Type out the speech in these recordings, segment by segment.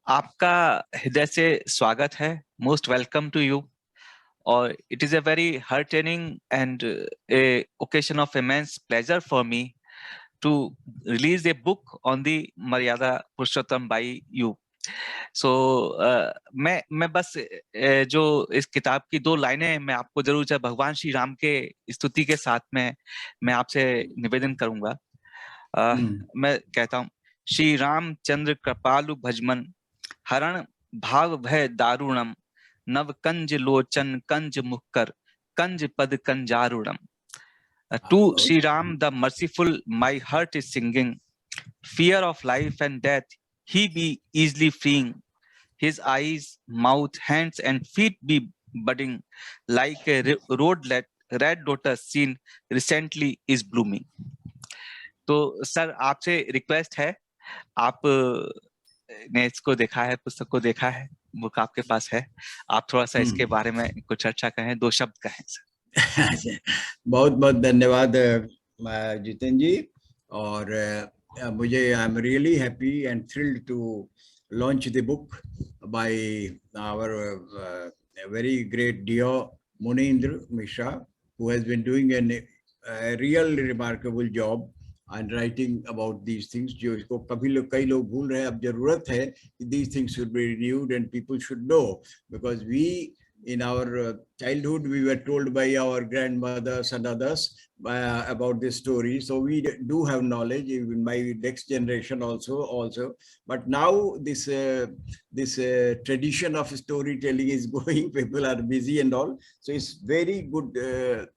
आपका हृदय से स्वागत है. Most welcome to you. और it is a very heartening and a occasion of immense pleasure for me to release a book on the Maryada Purushottam by you. So मैं बस जो इस किताब की 2 लाइनें मैं आपको जरूर चाहे भगवान श्री राम के स्तुति के साथ में मैं आपसे निवेदन करूंगा. मैं कहता हूँ, श्री रामचंद्र कृपालु भजमन हरण भाव भय दारुणम नव कंज लोचन कंज मुक्कर कंज पद कंजारुणम. To Sri Ram the merciful, my heart is singing. Fear of life and death, he be easily freeing. His eyes, mouth, hands and feet be budding like a red lotus seen recently is blooming. तो sir आपसे request है, आप ने इसको देखा है, पुस्तक को देखा है, बुक आपके पास है, आप थोड़ा सा इसके बारे में कुछ चर्चा कहें, 2 शब्द कहें सर. बहुत बहुत धन्यवाद जितेंद्र जी. और मुझे I am really happy and thrilled to launch the book by our very great dear Munindra Mishra, who has been doing a real remarkable job and writing about these things. जो इसको कई लोग भूल रहे हैं. अब जरूरत है कि these things should be renewed and people should know, because we in our childhood we were told by our grandmothers and others about this story, so we do have knowledge, even my next generation also. But now this tradition of storytelling is going. People are busy and all, so it's very good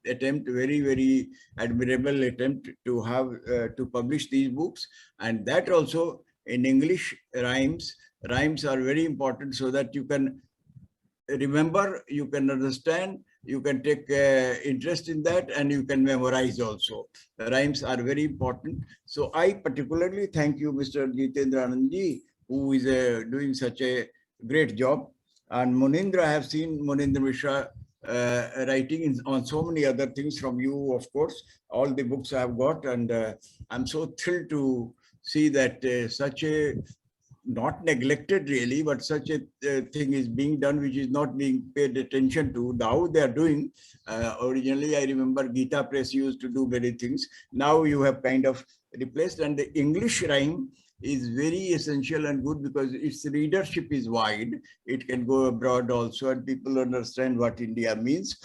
attempt, very admirable attempt to have to publish these books, and that also in English. Rhymes are very important, so that you can remember, you can understand, you can take interest in that, and you can memorize also. The rhymes are very important. So I particularly thank you, Mr. Jitendra Anandji, who is doing such a great job. And Munindra, I have seen Munindra Mishra writing on so many other things from you, of course. All the books I have got, and I'm so thrilled to see that such a not neglected really, but such a thing is being done which is not being paid attention to. Now they are doing. Originally, I remember Gita Press used to do many things. Now you have kind of replaced, and the English rhyme is very essential and good because its readership is wide. It can go abroad also, and people understand what India means.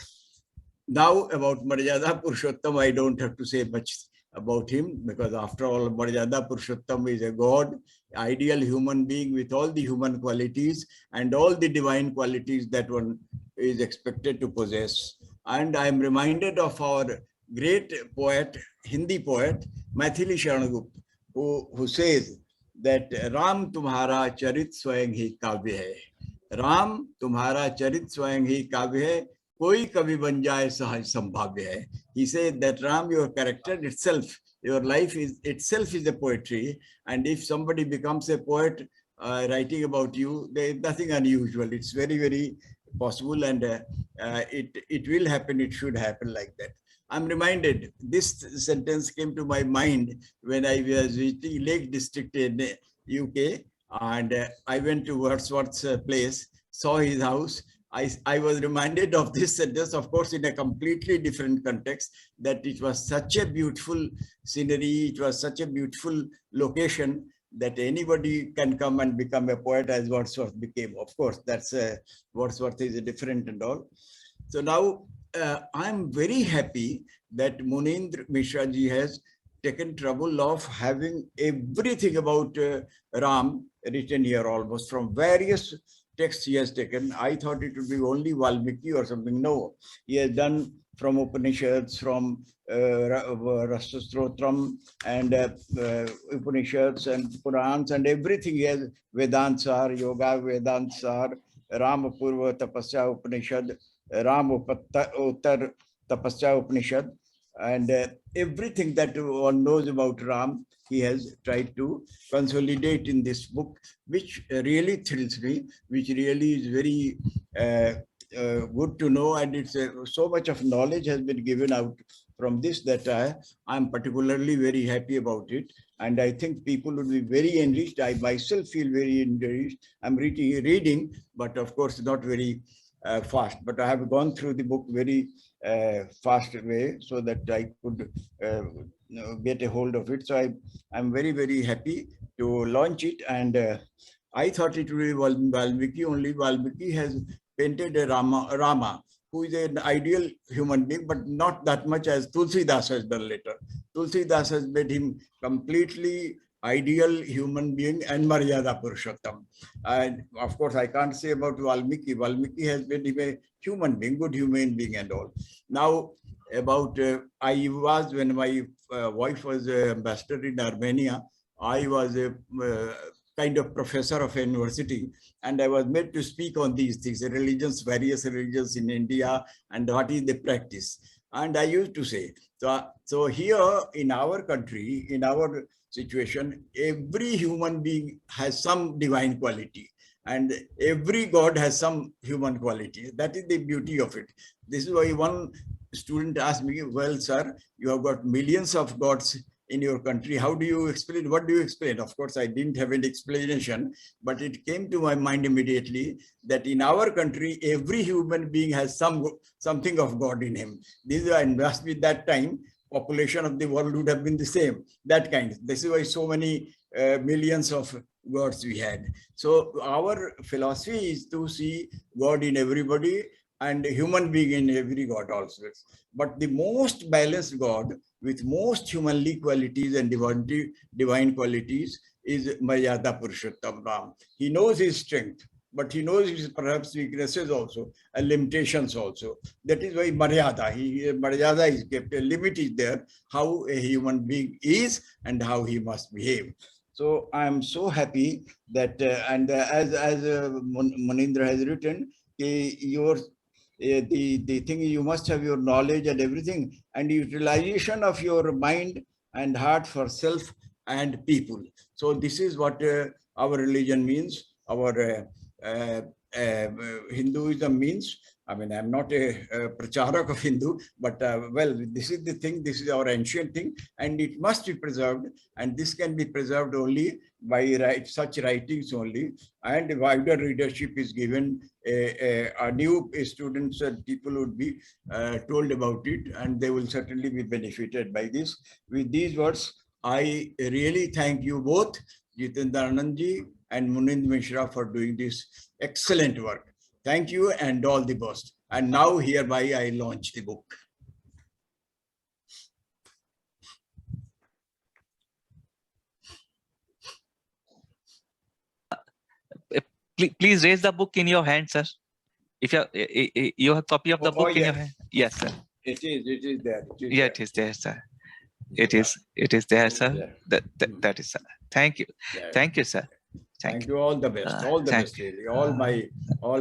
Now about Maryada Purushottam, I don't have to say much about him, because after all, Maryada Purushottam is a god, ideal human being with all the human qualities and all the divine qualities that one is expected to possess. And I am reminded of our great poet, Hindi poet, Maithili Sharangupt, who says that Ram tumhara charit swayang hi kavya hai. Ram tumhara charit swayang hi kavya hai. Koi kabhi ban jaye sahaj sambhavya hai. He said that Ram, your character itself, your life is itself is a poetry, and if somebody becomes a poet writing about you, there is nothing unusual. It's very possible, and it will happen. It should happen like that. I'm reminded, this sentence came to my mind when I was visiting Lake District in UK, and I went to Wordsworth's place, saw his house. I was reminded of this sentence, of course, in a completely different context, that it was such a beautiful scenery, it was such a beautiful location that anybody can come and become a poet as Wordsworth became. Of course, that's Wordsworth is different and all. So now I'm very happy that Munindra Mishra ji has taken trouble of having everything about Ram written here, almost from various texts he has taken. I thought it would be only Valmiki or something. No, he has done from Upanishads, from Rasastotram and Upanishads and Purans and everything. He has Vedansar, Yoga Vedansar, Ram Purva Tapasya Upanishad, Ram Uttar Tapasya Upanishad, and everything that one knows about Ram, he has tried to consolidate in this book, which really thrills me, which really is very good to know, and it's so much of knowledge has been given out from this that I'm particularly very happy about it. and I think people would be very enriched. I myself feel very enriched. I'm reading, but of course not very fast. But I have gone through the book very fast way so that I could get a hold of it. So I'm very, very happy to launch it. And I thought it would be Valmiki only. Valmiki has painted a Rama, who is an ideal human being, but not that much as Tulsidas has done later. Tulsidas has made him completely ideal human being and Maryada Purushottam. And of course, I can't say about Valmiki. Valmiki has made him a human being, good human being and all. Now, about I was, when my wife was ambassador in Armenia, I was a kind of professor of a university, and I was made to speak on these things, religions, various religions in India, and what is the practice. And I used to say, so here in our country, in our situation, every human being has some divine quality, and every God has some human quality. That is the beauty of it. This is why one student asked me, well, sir, you have got millions of gods in your country. How do you explain? What do you explain? Of course, I didn't have an explanation, but it came to my mind immediately that in our country, every human being has something of God in him. This must be that time, population of the world would have been the same, that kind. This is why so many millions of gods we had. So our philosophy is to see God in everybody and human being in every God also. But the most balanced God with most humanly qualities and divine qualities is Maryada Purushottam Ram. He knows his strength, but he knows his perhaps weaknesses also and limitations also. That is why Maryada is kept. A limit is there, how a human being is and how he must behave. So I am so happy that, as Munindra has written, the thing is, you must have your knowledge and everything, and utilization of your mind and heart for self and people. So this is what our religion means, our Hinduism means. I mean, I'm not a pracharak of Hindu, but well, this is the thing, this is our ancient thing, and it must be preserved, and this can be preserved only by such writings only, and wider readership is given. A new students and people would be told about it, and they will certainly be benefited by this. With these words, I really thank you both, Jitendra Anandji and Munindra Mishra, for doing this excellent work. Thank you and all the best. And now hereby I launch the book. Please raise the book in your hand, sir. If you have a copy of the book in your hand. Yes, sir. It is there. Yeah, it is there, sir. It is there, sir. That is, sir. Thank you. Thank you, sir. Thank you. All the best. All the best, really. All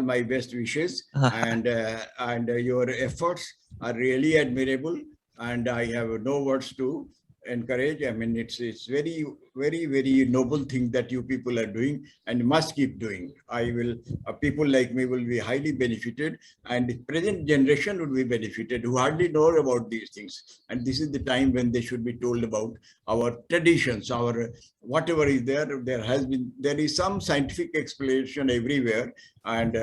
my best wishes. And your efforts are really admirable. And I have no words to encourage. I mean, it's very, very, very noble thing that you people are doing and must keep doing. People like me will be highly benefited, and the present generation would be benefited who hardly know about these things. And this is the time when they should be told about our traditions, our whatever is there. There is some scientific explanation everywhere, and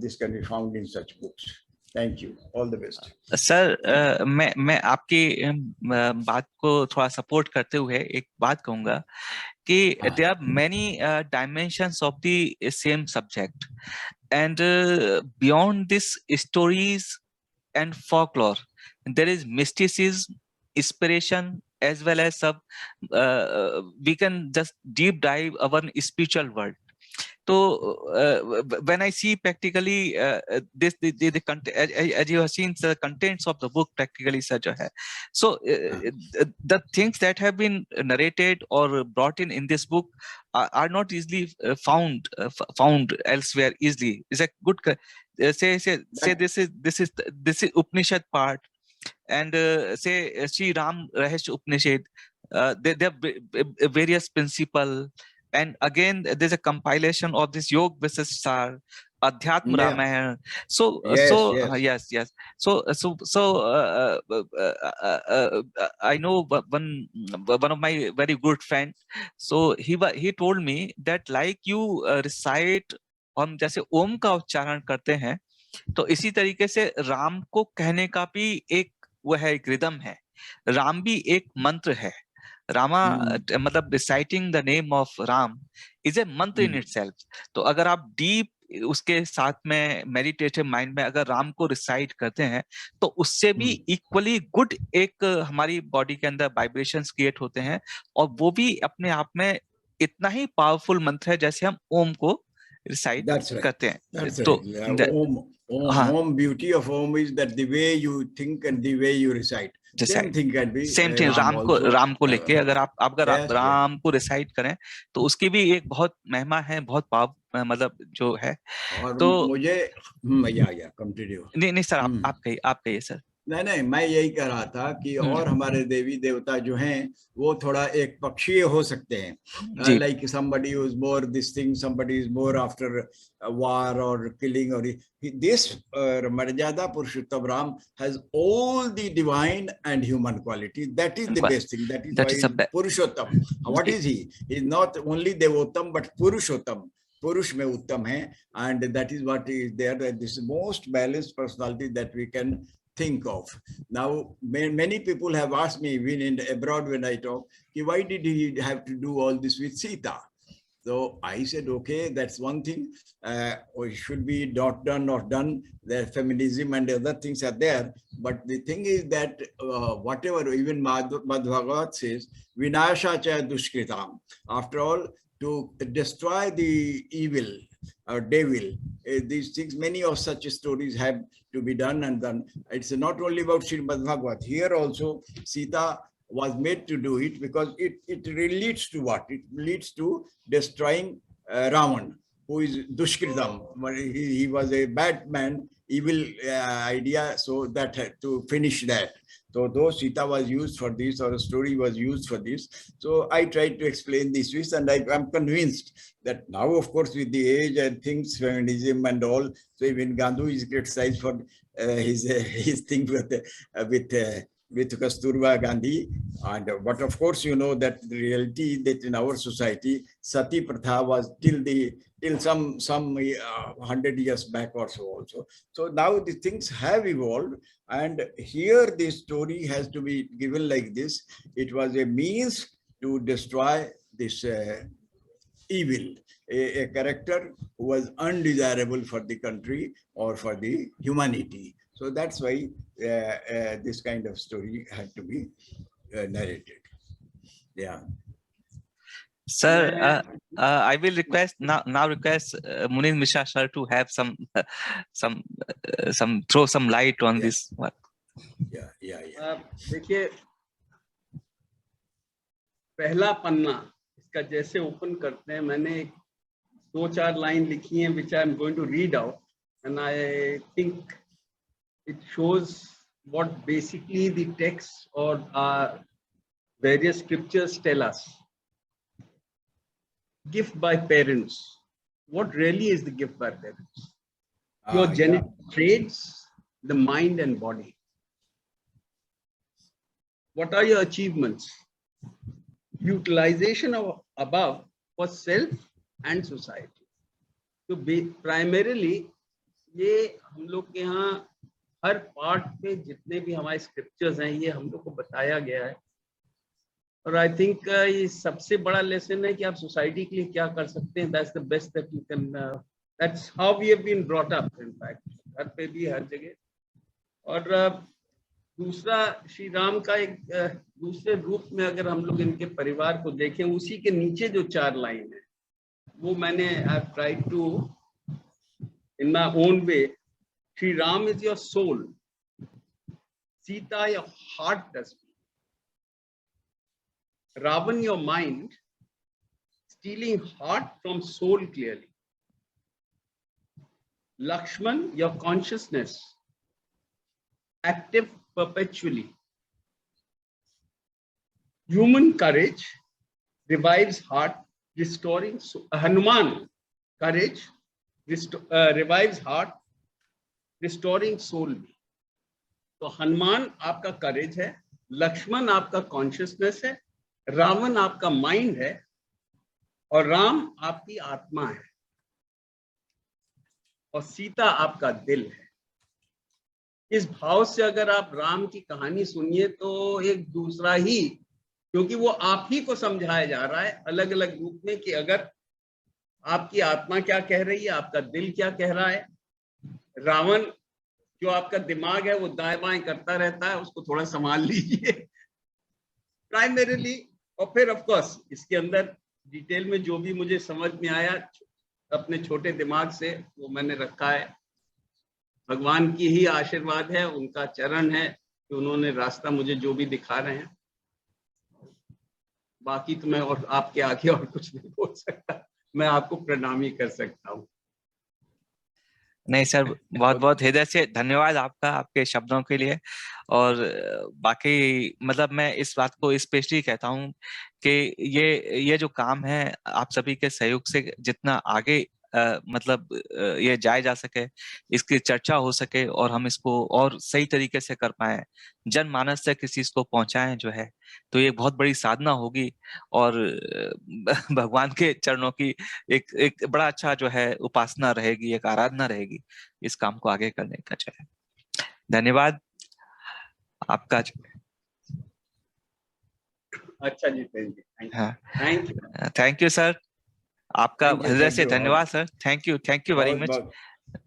this can be found in such books. Thank you. All the best. Sir मैं आपकी बात को थोड़ा support करते हुए एक बात कहूंगा कि there are many dimensions of the same subject, and beyond this stories and folklore, there is mysticism, inspiration, as well as we can just deep dive our spiritual world. So when I see practically the content, as you have seen, the contents of the book practically such a hai. So the things that have been narrated or brought in this book are not easily found elsewhere easily. Is a good say this is Upanishad part, and say Sri Ram Rahasya Upanishad. There are various principles. and again there's a compilation of this Yog Vasisthar, Adhyatma Yeah. Ramayana. So Yes, yes. yes. I know one of my very good friend. So he told me that like you recite, हम जैसे ओम का उच्चारण करते हैं, तो इसी तरीके से राम को कहने का भी एक वो है, एक रिदम है. राम भी एक मंत्र है. रामा मतलब reciting the name of Ram is a मंत्र इन इटसेल्फ. तो अगर आप डीप उसके साथ में मेडिटेटिव माइंड में अगर राम को रिसाइट करते हैं, तो उससे भी इक्वली गुड एक हमारी बॉडी के अंदर वाइब्रेशंस क्रिएट होते हैं, और वो भी अपने आप में इतना ही पावरफुल मंत्र है जैसे हम ओम को रिसाइट That's right. करते हैं. That's तो right. Om, beauty of Om is that the way you think and the way you recite. Same thing can be same thing Ram also. Ram को लेके अगर आप Yes, राम को रिसाइट करें, तो उसकी भी एक बहुत महिमा है, बहुत पाव मतलब जो है. और तो मुझे कंटिन्यू. नहीं सर, आप कहिए सर. नहीं, मैं यही कह रहा था कि और हमारे देवी देवता जो हैं वो थोड़ा एक पक्षीय हो सकते हैं. Like somebody who is more this thing, somebody is more after war or killing, or this Maryada Purushottam Ram has all the divine and human quality. That is the best thing. That is why he's Purushottam. What is he? He's not only Devottam but Purushottam. Purush mein uttam hai, and that is what is there. That this is most balanced personality that we can think of. Now, many people have asked me, even in abroad when I talk, why did he have to do all this with Sita? So I said, okay, that's one thing. It should be not done. The feminism and other things are there. But the thing is that whatever, even Madhavagat says, Vinasha cha dushkritam. After all, to destroy the evil or devil, these things, many of such stories have to be done and done. It's not only about Srimad Bhagavad. Here also, Sita was made to do it because it leads to what? It leads to destroying Ravan, who is Dushkritam. He was a bad man, evil idea, so that had to finish that. So though Sita was used for this, or a story was used for this, so I tried to explain this, and I'm convinced that now, of course, with the age and things, feminism and all, so even Gandhi is criticized for his thing with Kasturba Gandhi. But of course, you know that the reality that in our society, Sati Pratha was till some 100 years back or so also. So now the things have evolved, and here this story has to be given like this. It was a means to destroy this evil, a character who was undesirable for the country or for the humanity. So that's why this kind of story had to be narrated. Yeah. Sir, I will request now request Munindra Mishra sir to have some throw some light on this one. Yeah. देखिए, पहला पन्ना इसका जैसे open करते हैं, मैंने 2-4 line लिखी हैं which I am going to read out, and I think it shows what basically the text or various scriptures tell us. Gift by parents. What really is the gift by parents? Your genetic traits, the mind and body. What are your achievements? Utilization of above for self and society. So primarily, ये हम लोग के यहाँ हर part में जितने भी हमारे scriptures हैं, ये हम लोग को बताया गया है. और आई थिंक ये सबसे बड़ा लेसन है कि आप सोसाइटी के लिए क्या कर सकते हैं. That's the best that you can. That's how we have been brought up in fact, घर पे भी हर जगह. और दूसरा, श्री राम का एक दूसरे रूप में अगर हम लोग इनके परिवार को देखें, उसी के नीचे जो 4 लाइन है वो मैंने I tried to in my own way. Shri Ram is your soul, Sita your heart dust, Ravan your mind, stealing heart from soul clearly. Lakshman your consciousness, active perpetually. Human courage revives heart restoring Hanuman courage, revives heart, restoring soul भी। तो हनुमान आपका करेज है, लक्ष्मण आपका consciousness है, रावण आपका mind है और राम आपकी आत्मा है और सीता आपका दिल है। इस भाव से अगर आप राम की कहानी सुनिए तो एक दूसरा ही, क्योंकि वो आप ही को समझाया जा रहा है अलग अलग रूप में कि अगर आपकी आत्मा क्या कह रही है, आपका दिल क्या कह रहा है। रावण जो आपका दिमाग है वो दाएं बाएं करता रहता है, उसको थोड़ा संभाल लीजिए प्राइमरीली। और फिर ऑफ कोर्स इसके अंदर डिटेल में जो भी मुझे समझ में आया अपने छोटे दिमाग से वो मैंने रखा है। भगवान की ही आशीर्वाद है, उनका चरण है कि उन्होंने रास्ता मुझे जो भी दिखा रहे हैं। बाकी तो मैं और आपके आगे और कुछ नहीं बोल सकता, मैं आपको प्रणाम ही कर सकता हूँ। नहीं सर, बहुत बहुत हृदय से धन्यवाद आपका, आपके शब्दों के लिए। और बाकी मतलब मैं इस बात को स्पेशली कहता हूँ कि ये जो काम है आप सभी के सहयोग से जितना आगे मतलब ये जाया जा सके, इसकी चर्चा हो सके और हम इसको और सही तरीके से कर पाए, जनमानस तक इस चीज को पहुंचाएं जो है, तो ये बहुत बड़ी साधना होगी और भगवान के चरणों की एक बड़ा अच्छा जो है उपासना रहेगी, एक आराधना रहेगी इस काम को आगे करने का। जो है धन्यवाद आपका। अच्छा जी, thank you. Thank you sir, आपका हृदय से धन्यवाद सर। थैंक यू वेरी मच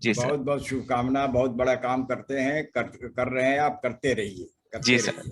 जी सर। बहुत बहुत शुभकामना, बहुत बड़ा काम करते हैं, कर रहे हैं आप, करते रहिए, जी सर।